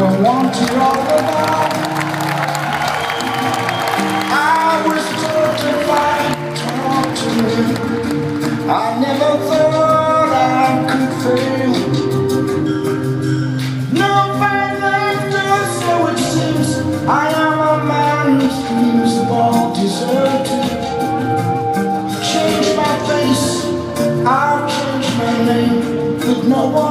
I want it all about. I was told to fight, taught to live. I never thought I could fail. No fight left, or so it seems. I am a man whose dreams have all deserted. Change my face, I'll change my name, but no one